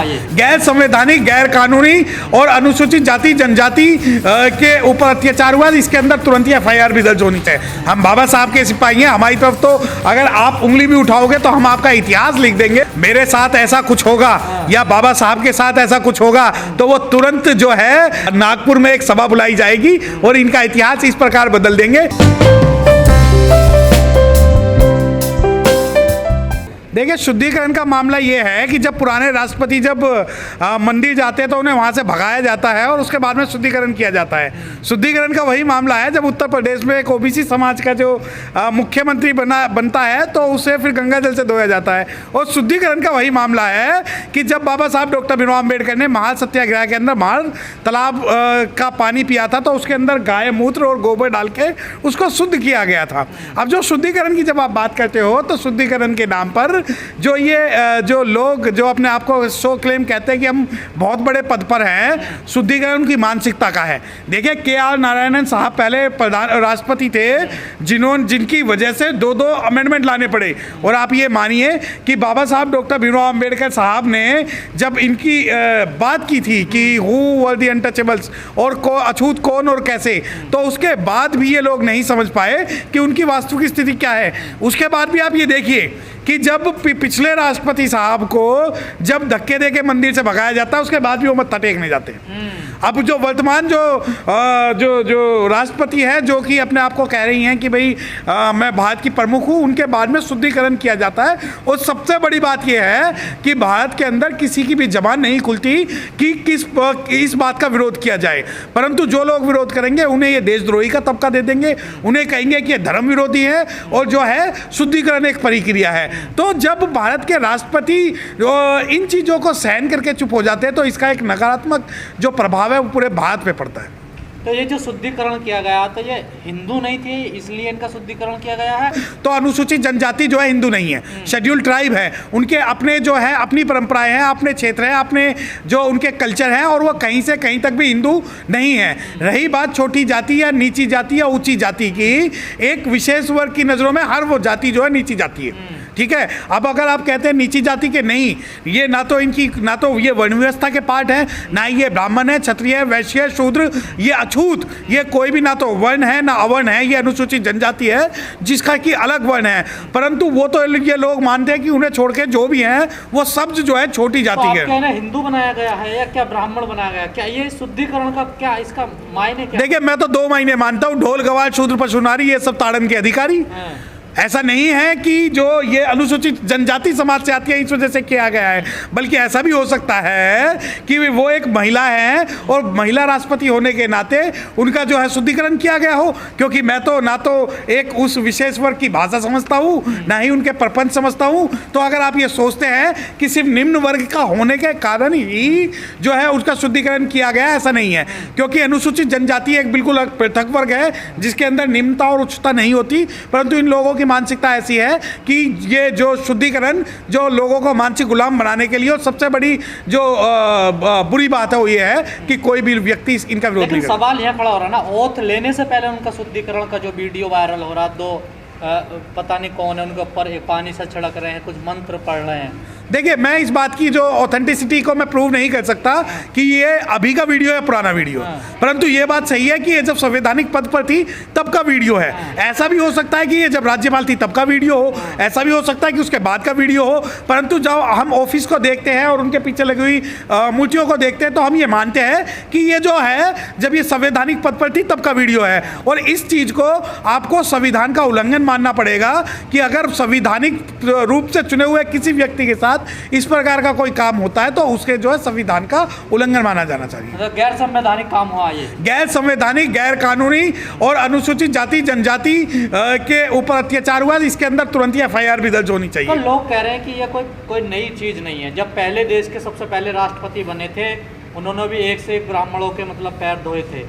गैर संवैधानिक, गैर कानूनी और अनुसूचित जाति जनजाति के ऊपर अत्याचार हुआ, इसके अंदर तुरंत ही एफआईआर भी दर्ज होनी चाहिए। हम बाबा साहब के सिपाही हैं, हमारी तरफ तो अगर आप उंगली भी उठाओगे तो हम आपका इतिहास लिख देंगे। मेरे साथ ऐसा कुछ होगा या बाबा साहब के साथ ऐसा कुछ होगा तो वो तुरंत जो है नागपुर में एक सभा बुलाई जाएगी और इनका इतिहास इस प्रकार बदल देंगे। देखिए, शुद्धिकरण का मामला ये है कि जब पुराने राष्ट्रपति जब मंदिर जाते हैं तो उन्हें वहाँ से भगाया जाता है और उसके बाद में शुद्धिकरण किया जाता है। शुद्धिकरण का वही मामला है जब उत्तर प्रदेश में एक ओबीसी समाज का जो मुख्यमंत्री बनता है तो उसे फिर गंगा जल से धोया जाता है। और शुद्धिकरण का वही मामला है कि जब बाबा साहब डॉक्टर भीमराव अम्बेडकर ने महाल सत्याग्रह के अंदर महाल तालाब का पानी पिया था तो उसके अंदर गाय मूत्र और गोबर डाल के उसको शुद्ध किया गया था। अब जो शुद्धिकरण की जब आप बात करते हो तो शुद्धिकरण के नाम पर जो ये जो लोग जो अपने आप को सो क्लेम कहते हैं कि हम बहुत बड़े पद पर हैं, शुद्धिकरण की मानसिकता का है। देखिए, के.आर. नारायणन साहब पहले राष्ट्रपति थे जिनकी वजह से दो अमेंडमेंट लाने पड़े। और आप ये मानिए कि बाबा साहब डॉक्टर भीमराव अम्बेडकर साहब ने जब इनकी बात की थी कि हु वर द अनटचेबल्स और अछूत कौन और कैसे, तो उसके बाद भी ये लोग नहीं समझ पाए कि उनकी वास्तविक स्थिति क्या है। उसके बाद भी आप ये देखिए कि जब पिछले राष्ट्रपति साहब को जब धक्के दे के मंदिर से भगाया जाता है उसके बाद भी वो मत्था टेकने जाते हैं। अब जो वर्तमान जो राष्ट्रपति है जो कि अपने आप को कह रही हैं कि भाई मैं भारत की प्रमुख हूँ, उनके बाद में शुद्धिकरण किया जाता है। और सबसे बड़ी बात यह है कि भारत के अंदर किसी की भी जबान नहीं खुलती कि इस बात का विरोध किया जाए, परंतु जो लोग विरोध करेंगे उन्हें ये देशद्रोही का तबका दे देंगे, उन्हें कहेंगे कि ये धर्म विरोधी है और जो है शुद्धिकरण एक प्रक्रिया है। तो जब भारत के राष्ट्रपति इन चीज़ों को सहन करके चुप हो जाते हैं तो इसका एक नकारात्मक जो प्रभाव है वो पूरे भारत पे पड़ता है। तो ये जो शुद्धिकरण किया गया तो ये हिंदू नहीं थे इसलिए इनका शुद्धिकरण किया गया है। तो अनुसूचित जनजाति जो है हिंदू नहीं है, शेड्यूल्ड ट्राइब है, उनके अपने जो है अपनी परंपराएं हैं, अपने क्षेत्र हैं, अपने जो उनके कल्चर हैं और वो कहीं से कहीं तक भी हिंदू नहीं है। रही बात छोटी जाति या नीची जाति या ऊंची जाति की, एक विशेष वर्ग की नज़रों में हर वो जाति जो है नीची जाति है, ठीक है। अब अगर आप कहते हैं नीची जाति के, नहीं, ये ना तो ये वर्ण व्यवस्था के पार्ट है, ना ये ब्राह्मण है, क्षत्रिय है, वैश्य है, शूद्र, ये अछूत, ये कोई भी ना तो वर्ण है ना अवर्ण है, ये अनुसूचित जनजाति है जिसका कि अलग वर्ण है। परंतु वो तो ये लोग मानते हैं कि उन्हें छोड़ के जो भी हैं वो सब जो है छोटी जाति है। तो हिंदू बनाया गया है या क्या ब्राह्मण बनाया गया, क्या ये शुद्धिकरण का क्या इसका मायने क्या? देखिए, मैं तो 2 मायने मानता हूँ, ढोल गवाल शूद्र पशु नारी ये सब ताड़न के अधिकारी। ऐसा नहीं है कि जो ये अनुसूचित जनजाति समाज से आती है इस वजह से किया गया है, बल्कि ऐसा भी हो सकता है कि वो एक महिला है और महिला राष्ट्रपति होने के नाते उनका जो है शुद्धिकरण किया गया हो। क्योंकि मैं तो ना तो एक उस विशेष वर्ग की भाषा समझता हूँ ना ही उनके प्रपंच समझता हूँ। तो अगर आप ये सोचते हैं कि सिर्फ निम्न वर्ग का होने के कारण ही जो है उसका शुद्धिकरण किया गया, ऐसा नहीं है। क्योंकि अनुसूचित जनजाति एक बिल्कुल पृथक वर्ग है जिसके अंदर निम्नता और उच्चता नहीं होती, परंतु इन लोगों की मानसिकता ऐसी है कि ये जो शुद्धिकरण जो लोगों को मानसिक गुलाम बनाने के लिए, और सबसे बड़ी जो बुरी बात है वो ये है कि कोई भी व्यक्ति इनका विरोध नहीं करता। सवाल यहाँ खड़ा हो रहा है ना, ओथ लेने से पहले उनका शुद्धिकरण का जो वीडियो वायरल हो रहा, दो पता नहीं कौन है उनके ऊपर पानी से छिड़क रहे हैं, कुछ मंत्र पढ़ रहे हैं। देखिए, मैं इस बात की जो ऑथेंटिसिटी को मैं प्रूव नहीं कर सकता कि ये अभी का वीडियो है पुराना वीडियो, परंतु ये बात सही है कि ये जब संवैधानिक पद पर थी तब का वीडियो है। ऐसा भी हो सकता है कि ये जब राज्यपाल थी तब का वीडियो हो, ऐसा भी हो सकता है कि उसके बाद का वीडियो हो, परंतु जब हम ऑफिस को देखते हैं और उनके पीछे लगी हुई मूर्तियों को देखते हैं तो हम ये मानते हैं कि ये जो है जब ये संवैधानिक पद पर थी तब का वीडियो है। और इस चीज़ को आपको संविधान का उल्लंघन मानना पड़ेगा कि अगर संवैधानिक रूप से चुने हुए किसी व्यक्ति के साथ इस प्रकार का कोई काम होता है तो उसके जो है संविधान का उल्लंघन माना जाना चाहिए। तो गैर संवैधानिक काम हुआ ये, गैर संवैधानिक, गैर कानूनी और अनुसूचित जाति जनजाति के ऊपर अत्याचार हुआ, इसके अंदर तुरंत ही एफआईआर भी दर्ज होनी चाहिए। तो लोग कह रहे हैं कि ये कोई नई चीज नहीं है। जब पहले देश के सबसे पहले राष्ट्रपति बने थे उन्होंने भी एक से एक ब्राह्मणों के मतलब पैर धोए थे।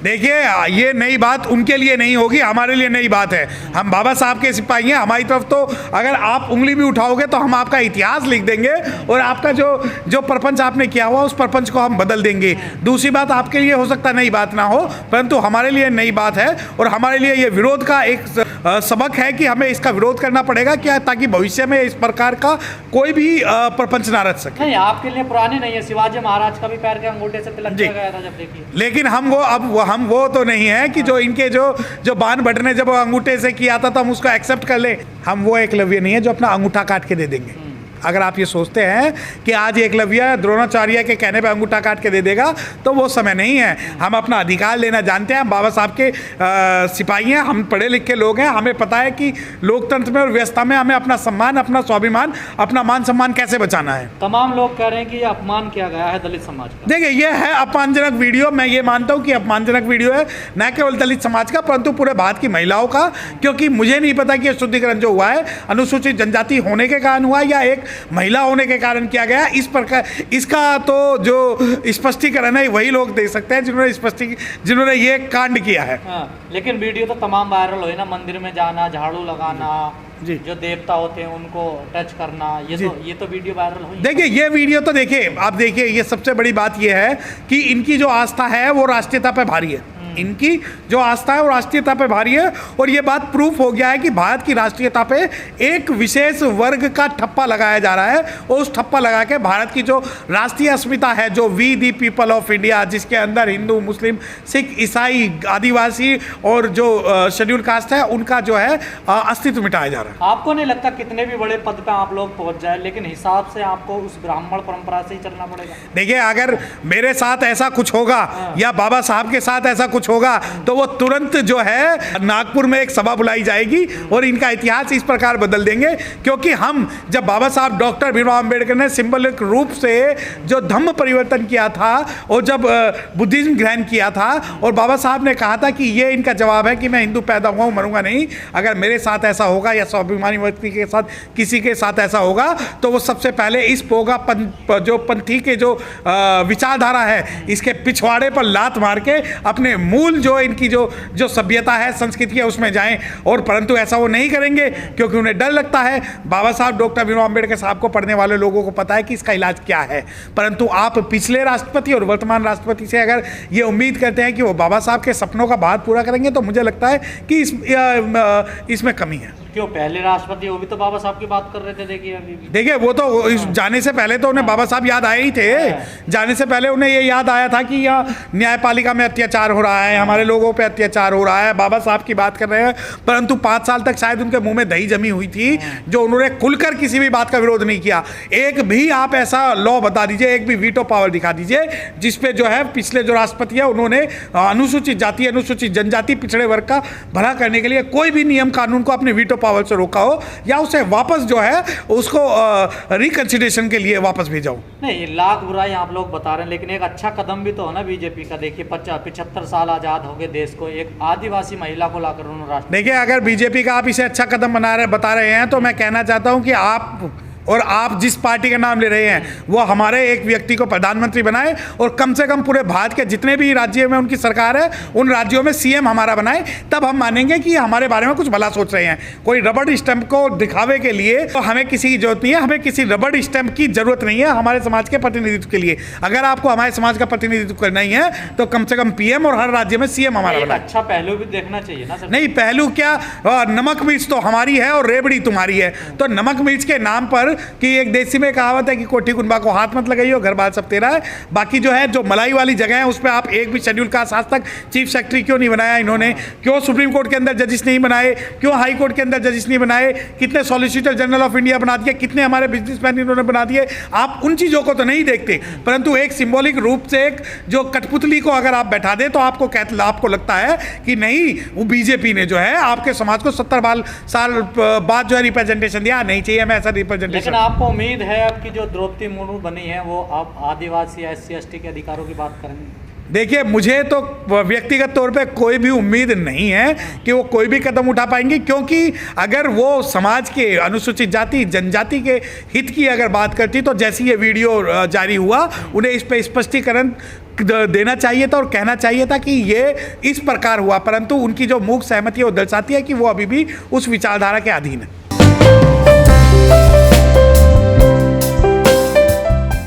देखिए, ये नई बात उनके लिए नहीं होगी, हमारे लिए नई बात है। हम बाबा साहब के सिपाही हैं, हमारी तरफ तो अगर आप उंगली भी उठाओगे तो हम आपका इतिहास लिख देंगे और आपका जो प्रपंच आपने किया हुआ उस प्रपंच को हम बदल देंगे। दूसरी बात, आपके लिए हो सकता है नई बात ना हो, परंतु हमारे लिए नई बात है और हमारे लिए ये विरोध का एक सबक है कि हमें इसका विरोध करना पड़ेगा, क्या ताकि भविष्य में इस प्रकार का कोई भी प्रपंच ना रच सके। नहीं, आपके लिए पुरानी नहीं है, शिवाजी महाराज का भी पैर के अंगूठे से तिलक किया गया था जब, देखिए। लेकिन हम वो तो नहीं है कि जो इनके जो बाण भट्ट ने जब अंगूठे से किया था तो हम उसको एक्सेप्ट कर लें। हम वो एकलव्य नहीं है जो अपना अंगूठा काट के दे देंगे। अगर आप ये सोचते हैं कि आज एकलव्य द्रोणाचार्य के कहने पे अंगूठा काट के दे देगा तो वो समय नहीं है। हम अपना अधिकार लेना जानते हैं, हम बाबा साहब के सिपाही हैं, हम पढ़े लिखे लोग हैं, हमें पता है कि लोकतंत्र में और व्यवस्था में हमें अपना सम्मान, अपना स्वाभिमान, अपना मान सम्मान कैसे बचाना है। तमाम लोग कह रहे हैं कि ये अपमान किया गया है दलित समाज का। देखिए, ये है अपमानजनक वीडियो। मैं ये मानता हूँ कि अपमानजनक वीडियो है, न केवल दलित समाज का परंतु पूरे भारत की महिलाओं का, क्योंकि मुझे नहीं पता कि ये शुद्धिकरण जो हुआ है अनुसूचित जनजाति होने के कारण हुआ या एक महिला होने के कारण किया गया। इस प्रकार इसका तो जो स्पष्टीकरण है वही लोग दे सकते हैं जिन्होंने ये कांड किया है। लेकिन वीडियो तो तमाम वायरल हुई ना, मंदिर में जाना, झाड़ू लगाना, जी, जो देवता होते हैं उनको टच करना, ये तो वीडियो वायरल हुई। देखिए, ये वीडियो तो देखिए, आप देखिए, ये सबसे बड़ी बात ये है कि इनकी जो आस्था है वो राष्ट्रीयता पे भारी है। इनकी जो आस्था है वो राष्ट्रीयता पे भारी है और ये बात प्रूफ हो गया है कि भारत की राष्ट्रीयता पे एक विशेष वर्ग का ठप्पा लगाया जा रहा है और उस ठप्पा लगा के भारत की जो राष्ट्रीय अस्मिता है, जो we the people of India, जिसके अंदर हिंदू, मुस्लिम, सिख, ईसाई, आदिवासी और जो शेड्यूल कास्ट है उनका जो है अस्तित्व मिटाया जा रहा है। आपको नहीं लगता कितने भी बड़े पद पे आप लोग पहुंच जाए, लेकिन हिसाब से आपको उस ब्राह्मण परंपरा से ही चलना पड़ेगा? देखिए, अगर मेरे साथ ऐसा कुछ होगा या बाबा साहब के साथ ऐसा कुछ होगा तो वो तुरंत जो है नागपुर में एक सभा बुलाई जाएगी और इनका इतिहास इस प्रकार बदल देंगे। क्योंकि हम जब बाबा साहब डॉक्टर भीमराव अंबेडकर ने सिंबलिक रूप से जो धम्म परिवर्तन किया था और जब बुद्धिज्म ग्रहण किया था और बाबा साहब ने कहा था कि ये इनका जवाब है कि मैं हिंदू पैदा हुआ हूँ, मरूंगा नहीं, अगर मेरे साथ ऐसा होगा या स्वाभिमानी व्यक्ति के साथ किसी के साथ ऐसा होगा तो वो सबसे पहले इस पोगा जो पंथी के जो विचारधारा है इसके पिछवाड़े पर लात मार के अपने मूल जो इनकी जो सभ्यता है, संस्कृति है, उसमें जाएं। और परंतु ऐसा वो नहीं करेंगे क्योंकि उन्हें डर लगता है। बाबा साहब डॉक्टर भीमराव अंबेडकर साहब को पढ़ने वाले लोगों को पता है कि इसका इलाज क्या है। परंतु आप पिछले राष्ट्रपति और वर्तमान राष्ट्रपति से अगर ये उम्मीद करते हैं कि वो बाबा साहब के सपनों का बात पूरा करेंगे तो मुझे लगता है कि इसमें कमी है। क्यों? पहले राष्ट्रपति वो भी तो बाबा साहब की बात कर रहे थे। देखिए वो तो जाने से पहले तो उन्हें बाबा साहब याद आए ही थे। जाने से पहले उन्हें ये याद आया था कि यहाँ न्यायपालिका में अत्याचार हो रहा है, हमारे लोगों पे अत्याचार हो रहा है, बाबा साहब की बात कर रहे हैं। परंतु 5 साल तक शायद उनके मुंह में दही जमी हुई थी जो उन्होंने खुलकर किसी भी बात का विरोध नहीं किया। एक भी आप ऐसा लॉ बता दीजिए, एक भी वीटो पावर दिखा दीजिए जिसपे जो है पिछले जो राष्ट्रपति है उन्होंने अनुसूचित जाति, अनुसूचित जनजाति, पिछड़े वर्ग का भला करने के लिए कोई भी नियम कानून को अपने वीटो पावर से रोका हो या उसे वापस जो है उसको रिकंसिडरेशन के लिए वापस भेजा हो। नहीं, लाख बुराई आप लोग बता रहे हैं, लेकिन एक अच्छा कदम भी तो है ना बीजेपी का। देखिए 75 साल आजाद हो गए देश को, एक आदिवासी महिला को लाकर उन्होंने राष्ट्र। देखिए, अगर बीजेपी का आप इसे अच्छा कदम बता रहे हैं तो मैं कहना चाहता हूं कि आप जिस पार्टी का नाम ले रहे हैं वो हमारे एक व्यक्ति को प्रधानमंत्री बनाए और कम से कम पूरे भारत के जितने भी राज्यों में उनकी सरकार है उन राज्यों में सीएम हमारा बनाए, तब हम मानेंगे कि हमारे बारे में कुछ भला सोच रहे हैं। कोई रबड़ स्टैंप को दिखावे के लिए तो हमें किसी की जरूरत नहीं है, हमें किसी रबड़ स्टैंप की जरूरत नहीं है हमारे समाज के प्रतिनिधित्व के लिए। अगर आपको हमारे समाज का प्रतिनिधित्व करना ही है तो कम से कम पीएम और हर राज्य में सीएम हमारा बनाए। अच्छा पहलू भी देखना चाहिए ना सर। नहीं, पहलू क्या, नमक मिर्च तो हमारी है और रेबड़ी तुम्हारी है। तो नमक मिर्च के नाम पर कि एक देसी में कहावत है कि कोठी कुनबा को हाथ मत लगाइयो, घर बार सब तेरा है। बाकी जो है जो मलाई वाली जगह है उस पर आप एक भी शेड्यूल कास्ट आज तक चीफ सेक्रेटरी क्यों नहीं बनाया इन्होंने? क्यों सुप्रीम कोर्ट के अंदर जजिस नहीं बनाए? क्यों हाई कोर्ट के अंदर जजिस नहीं बनाए? कितने सॉलिसिटर जनरल ऑफ इंडिया बना दिए, कितने हमारे बिजनेसमैन इन्होंने बना दिए। आप उन चीज़ों को तो नहीं देखते, परंतु एक सिंबॉलिक रूप से एक जो कठपुतली को अगर आप बैठा दे तो आपको लगता है कि नहीं, वो बीजेपी ने जो है आपके समाज को 70 साल बाद जो है रिप्रेजेंटेशन दिया। नहीं चाहिए हमें ऐसा रिप्रेजेंटेशन। लेकिन आपको उम्मीद है आपकी जो द्रौपदी मुर्मू बनी है वो आप आदिवासी SC ST के अधिकारों की बात करेंगे? देखिए, मुझे तो व्यक्तिगत तौर पे कोई भी उम्मीद नहीं है कि वो कोई भी कदम उठा पाएंगी, क्योंकि अगर वो समाज के अनुसूचित जाति जनजाति के हित की अगर बात करती तो जैसी ये वीडियो जारी हुआ उन्हें इस पे स्पष्टीकरण देना चाहिए था और कहना चाहिए था कि ये इस प्रकार हुआ। परंतु उनकी जो मूक सहमति है वो दर्शाती है कि वो अभी भी उस विचारधारा के अधीन है।